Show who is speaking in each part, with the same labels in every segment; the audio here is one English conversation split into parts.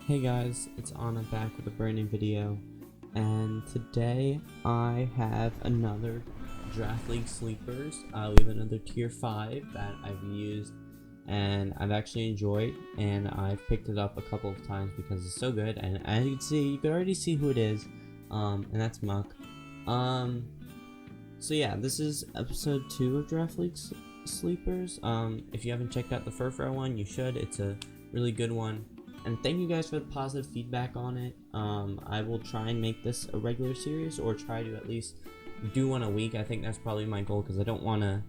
Speaker 1: Hey guys, it's Anna back with a brand new video, and today I have another Draft League Sleepers. We have another tier 5 that I've used and I've actually enjoyed, and I've picked it up a couple of times because it's so good. And as you can see, you can already see who it is, and that's Muck. So yeah, this is episode 2 of Draft League Sleepers. If you haven't checked out the Furfrou one, you should. It's a really good one. And thank you guys for the positive feedback on it. I will try and make this a regular series, or try to at least do one a week. I think that's probably my goal, because I don't want to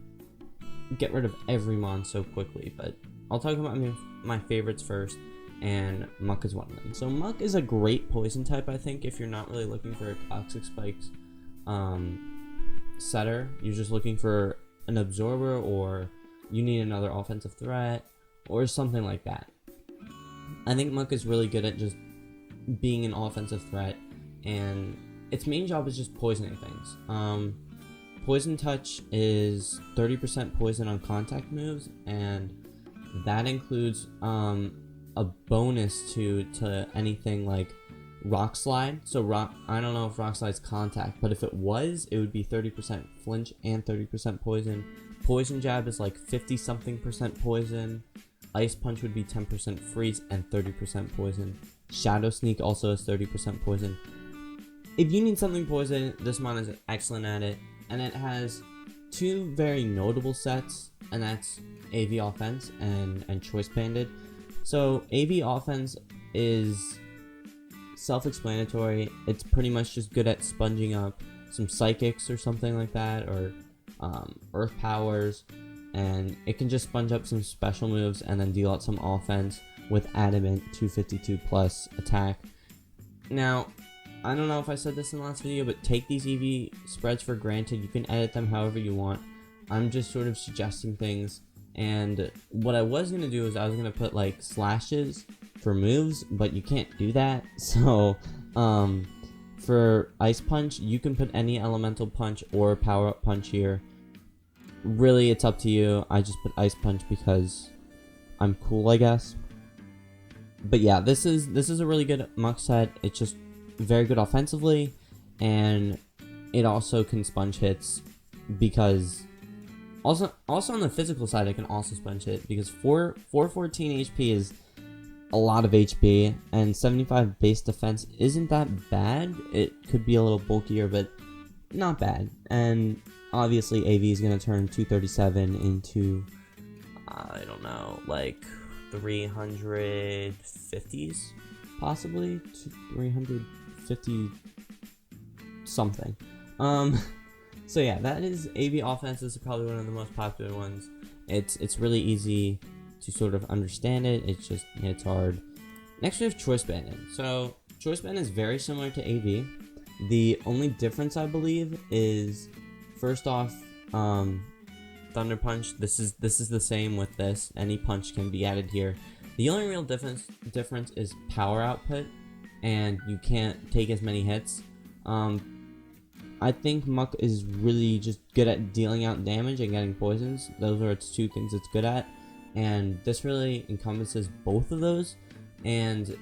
Speaker 1: get rid of every mon so quickly. But I'll talk about my favorites first, and Muck is one of them. So Muck is a great poison type, I think, if you're not really looking for a Toxic Spikes setter. You're just looking for an absorber, or you need another offensive threat, or something like that. I think Muck is really good at just being an offensive threat, and its main job is just poisoning things. Poison Touch is 30% poison on contact moves, and that includes a bonus to anything like Rock Slide. So I don't know if Rock Slide's contact, but if it was, it would be 30% flinch and 30% poison. Poison Jab is like 50-something% poison. Ice Punch would be 10% freeze and 30% poison. Shadow Sneak also has 30% poison. If you need something poison, this mon is excellent at it. And it has two very notable sets, and that's AV Offense and Choice Banded. So AV Offense is self-explanatory. It's pretty much just good at sponging up some Psychics or something like that, or Earth Powers. And it can just sponge up some special moves and then deal out some offense with Adamant 252 plus attack. Now, I don't know if I said this in the last video, but take these EV spreads for granted. You can edit them however you want. I'm just sort of suggesting things. And what I was going to do is I was going to put like slashes for moves, but you can't do that. So, for Ice Punch, you can put any Elemental Punch or Power Up Punch here. Really, it's up to you. I just put Ice Punch because I'm cool, I guess. But yeah, this is a really good Muck set. It's just very good offensively, and it also can sponge hits, because also on the physical side, it can also sponge hit, because 414 HP is a lot of HP, and 75 base defense isn't that bad. It could be a little bulkier, but not bad. And obviously AV is going to turn 237 into, I don't know, like 350s, possibly 350 something. So yeah, that is AV Offense. This is probably one of the most popular ones. It's really easy to sort of understand it. It's hard. Next we have Choice Banded. So Choice Band is very similar to AV. The only difference, I believe, is first off, Thunder Punch. This is the same with this. Any punch can be added here. The only real difference is power output, and you can't take as many hits. I think Muck is really just good at dealing out damage and getting poisons. Those are its two things it's good at, and this really encompasses both of those. And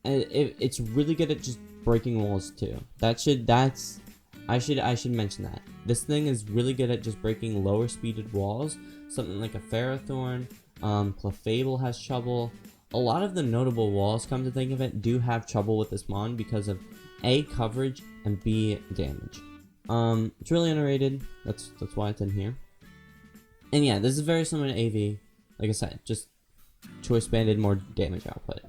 Speaker 1: it's really good at just breaking walls too. I should mention that. This thing is really good at just breaking lower speeded walls. Something like a Ferrothorn, Clefable has trouble. A lot of the notable walls, come to think of it, do have trouble with this mon because of A, coverage, and B, damage. It's really underrated. That's why it's in here. And yeah, this is very similar to AV. Like I said, just Choice Banded, more damage output.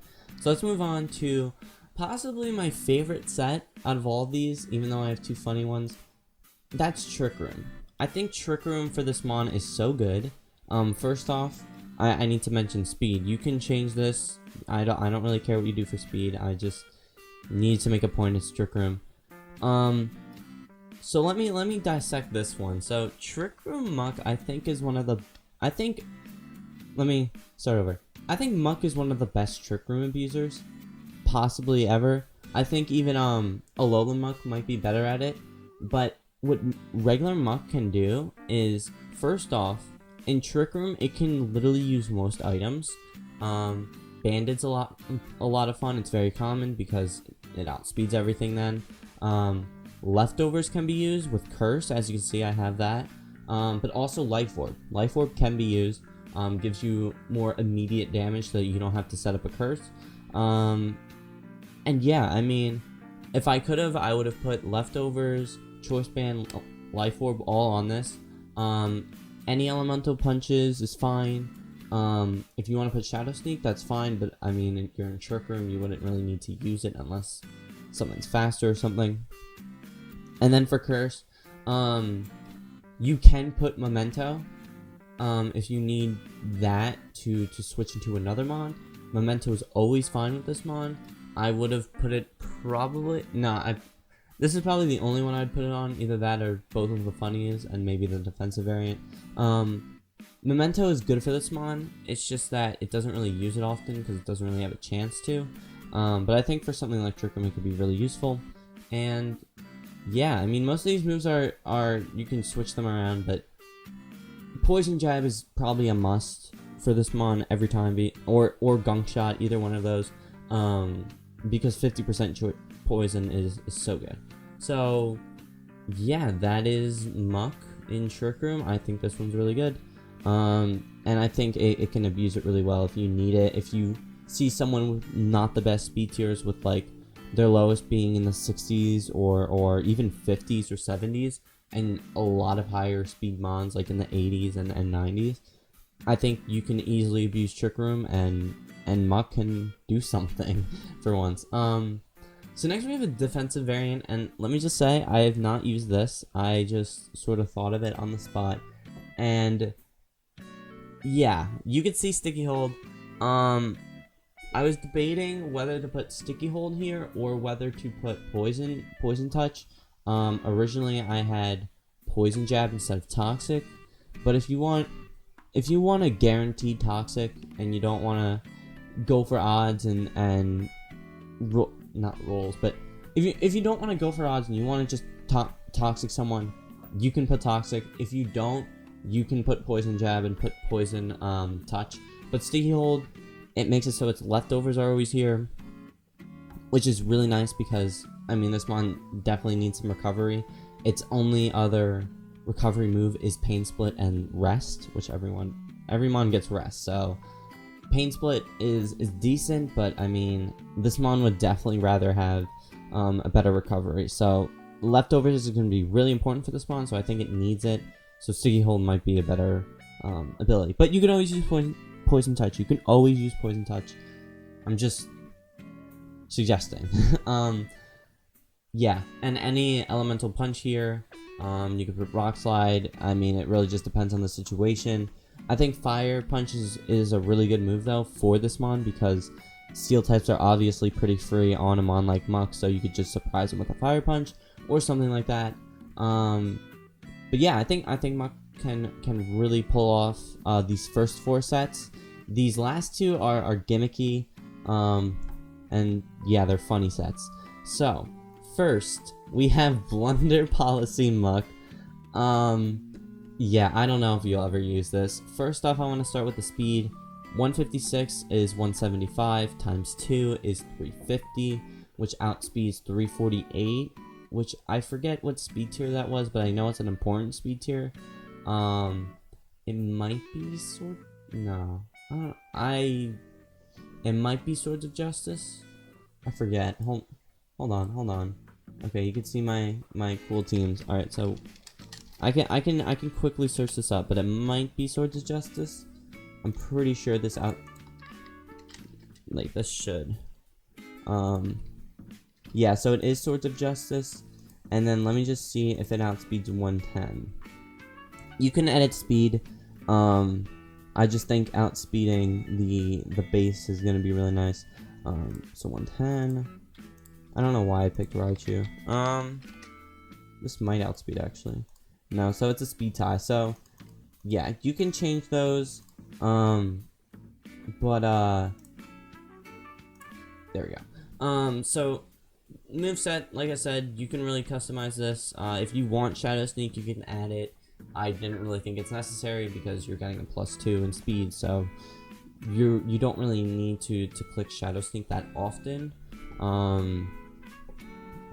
Speaker 1: So let's move on to possibly my favorite set out of all of these, even though I have two funny ones. That's Trick Room. I think Trick Room for this mon is so good. First off, I need to mention speed. You can change this. I don't really care what you do for speed. I just need to make a point. It's Trick Room. So let me dissect this one. So Trick Room Muck, I think, is one of the. Let me start over. I think Muck is one of the best Trick Room abusers possibly ever. I think even Alolan Muck might be better at it, but what regular Muck can do is, first off, in Trick Room it can literally use most items. Bandit's a lot of fun. It's very common because it outspeeds everything then. Leftovers can be used with Curse, as you can see I have that. But also Life Orb. Life Orb can be used. Gives you more immediate damage so that you don't have to set up a Curse. And yeah, I mean, if I could have, I would have put Leftovers, Choice Band, Life Orb all on this. Any Elemental Punches is fine. If you want to put Shadow Sneak, that's fine, but I mean, if you're in Trick Room, you wouldn't really need to use it unless something's faster or something. And then for Curse, you can put Memento, if you need that to switch into another mon. Memento is always fine with this mon. I would have put it probably, this is probably the only one I'd put it on, either that or both of the funnies and maybe the defensive variant. Memento is good for this mon, it's just that it doesn't really use it often because it doesn't really have a chance to. But I think for something like Trick Room it could be really useful. And yeah, I mean, most of these moves are you can switch them around, but Poison Jab is probably a must for this mon every time, or Gunk Shot, either one of those, because 50% poison is so good. So yeah, that is Muk in Trick Room. I think this one's really good, and I think it can abuse it really well if you need it. If you see someone with not the best speed tiers, with like their lowest being in the 60s or even 50s or 70s, and a lot of higher speed mons like in the 80s and 90s, I think you can easily abuse Trick Room, and Muk can do something for once. So next we have a defensive variant, and let me just say, I have not used this. I just sort of thought of it on the spot, and yeah, you could see Sticky Hold. I was debating whether to put Sticky Hold here or whether to put Poison Touch. Originally I had Poison Jab instead of Toxic, but if you want a guaranteed Toxic and you don't want to go for odds and not rolls, but if you don't want to go for odds and you want to just Toxic someone, you can put Toxic. If you don't, you can put Poison Jab and put Poison Touch. But Sticky Hold, it makes it so its Leftovers are always here, which is really nice because, I mean, this mon definitely needs some recovery. Its only other recovery move is Pain Split and Rest, which every mon gets Rest, so Pain Split is decent, but I mean, this mon would definitely rather have a better recovery. So Leftovers is going to be really important for this mon, so I think it needs it. So Sticky Hold might be a better ability, but you can always use Poison Touch. You can always use Poison Touch. I'm just suggesting. Yeah, and any Elemental Punch here. You could put Rock Slide. I mean, it really just depends on the situation. I think Fire Punch is a really good move though for this mon, because Steel types are obviously pretty free on a mon like Muk, so you could just surprise him with a Fire Punch or something like that. But yeah, I think Muk can really pull off these first 4 sets. These last 2 are gimmicky, and yeah, they're funny sets. So first we have Blunder Policy Muk. Yeah, I don't know if you'll ever use this. First off, I want to start with the speed. 156 is 175 times 2 is 350, which outspeeds 348, which I forget what speed tier that was, but I know it's an important speed tier. It might be it might be Swords of Justice. I forget. Hold on. Okay, you can see my cool teams. All right, so I can quickly search this up, but it might be Swords of Justice. I'm pretty sure this should. Yeah, so it is Swords of Justice, and then let me just see if it outspeeds 110. You can edit speed. I just think outspeeding the base is gonna be really nice. So 110. I don't know why I picked Raichu. This might outspeed actually. No, so it's a speed tie. So yeah, you can change those. But there we go. So moveset, like I said, you can really customize this. If you want Shadow Sneak, you can add it. I didn't really think it's necessary because you're getting a +2 in speed, so you don't really need to click Shadow Sneak that often.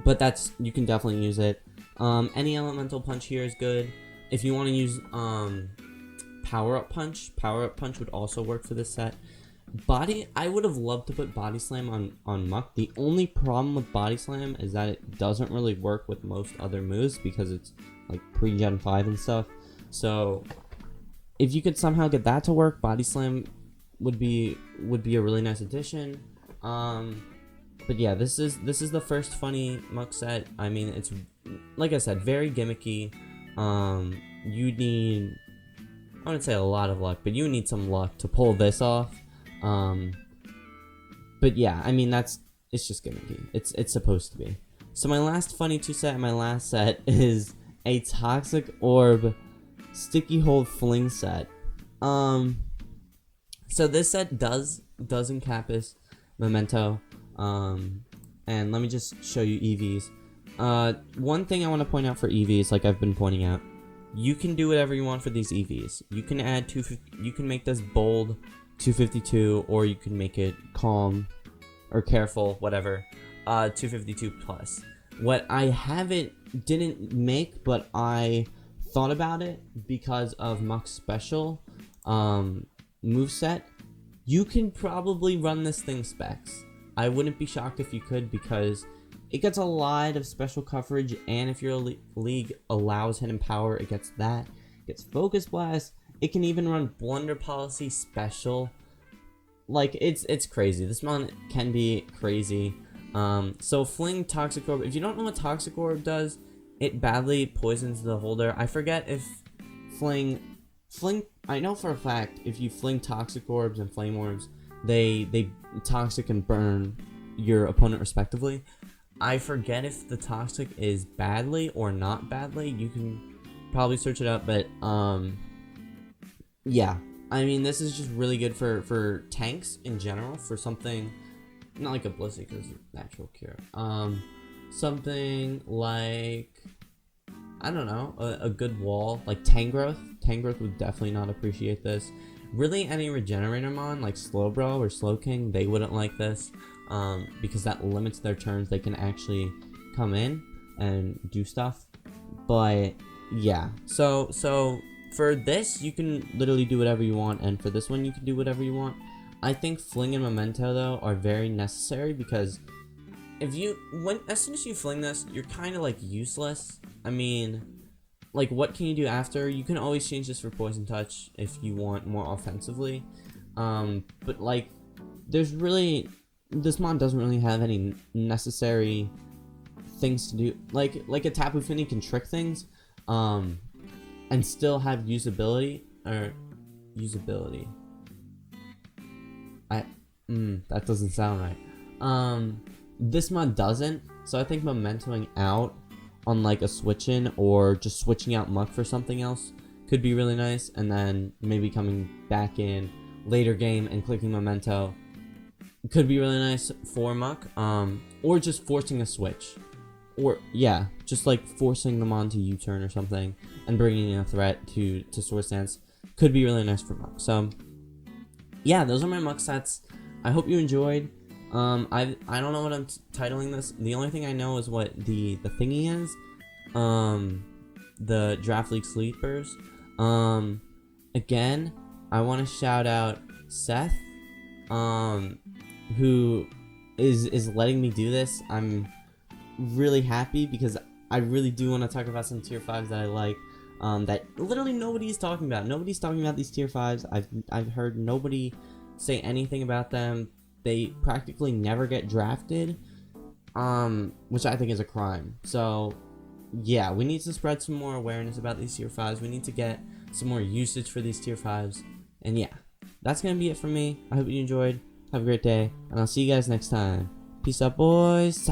Speaker 1: But you can definitely use it. Any elemental punch here is good. If you want to use power up punch would also work for this set. I would have loved to put Body Slam on Muk. The only problem with Body Slam is that it doesn't really work with most other moves because it's like pre-Gen 5 and stuff. So if you could somehow get that to work, Body Slam would be a really nice addition. But yeah, this is the first funny Muk set. I mean, it's, like I said, very gimmicky. You need, I wouldn't say a lot of luck, but you need some luck to pull this off. But yeah, I mean, it's just gimmicky. It's supposed to be. So my last funny 2 set and my last set is a Toxic Orb Sticky Hold Fling set. So this set does encompass Memento. And let me just show you EVs. One thing I want to point out for EVs, like I've been pointing out, you can do whatever you want for these EVs. You can add you can make this bold 252, or you can make it calm or careful, whatever. 252 plus. What I didn't make, but I thought about it because of Muk's special moveset. You can probably run this thing specs. I wouldn't be shocked if you could, because it gets a lot of special coverage, and if your league allows hidden power, it gets that. It gets Focus Blast. It can even run Blunder Policy special. Like, it's crazy. This mon can be crazy. So Fling Toxic Orb. If you don't know what Toxic Orb does, it badly poisons the holder. I forget if Fling. I know for a fact if you fling Toxic Orbs and Flame Orbs, they toxic and burn your opponent respectively. I forget if the toxic is badly or not badly. You can probably search it up, but yeah, I mean, this is just really good for tanks in general, for something not like a Blissey because it's natural cure. Something like, I don't know, a good wall like Tangrowth. Tangrowth would definitely not appreciate this. Really, any Regenerator mon like Slowbro or Slowking, they wouldn't like this, because that limits their turns. They can actually come in and do stuff. But yeah, so for this you can literally do whatever you want, and for this one you can do whatever you want. I think Fling and Memento though are very necessary, because as soon as you fling this, you're kind of like useless. I mean, like, what can you do after? You can always change this for Poison Touch if you want more offensively. But like, this mon doesn't really have any necessary things to do. Like a Tapu Fini can trick things, and still have usability. That doesn't sound right. This mod doesn't, so I think Mementoing out on like a switch-in, or just switching out Muk for something else, could be really nice, and then maybe coming back in later game and clicking Memento could be really nice for Muk, or just forcing a switch, or yeah, just like forcing them onto U-turn or something and bringing in a threat to Swords Dance could be really nice for Muk. So yeah, those are my Muk sets. I hope you enjoyed. I don't know what I'm titling this. The only thing I know is what the thingy is. The Draft League Sleepers. Again, I want to shout out Seth, who is letting me do this. I'm really happy, because I really do want to talk about some tier 5s that I like, that literally nobody's talking about. Nobody's talking about these tier 5s. I've heard nobody say anything about them. They practically never get drafted, which I think is a crime. So yeah, we need to spread some more awareness about these tier 5s. We need to get some more usage for these tier 5s. And yeah, that's gonna be it from me. I hope you enjoyed. Have a great day, and I'll see you guys next time. Peace out, boys.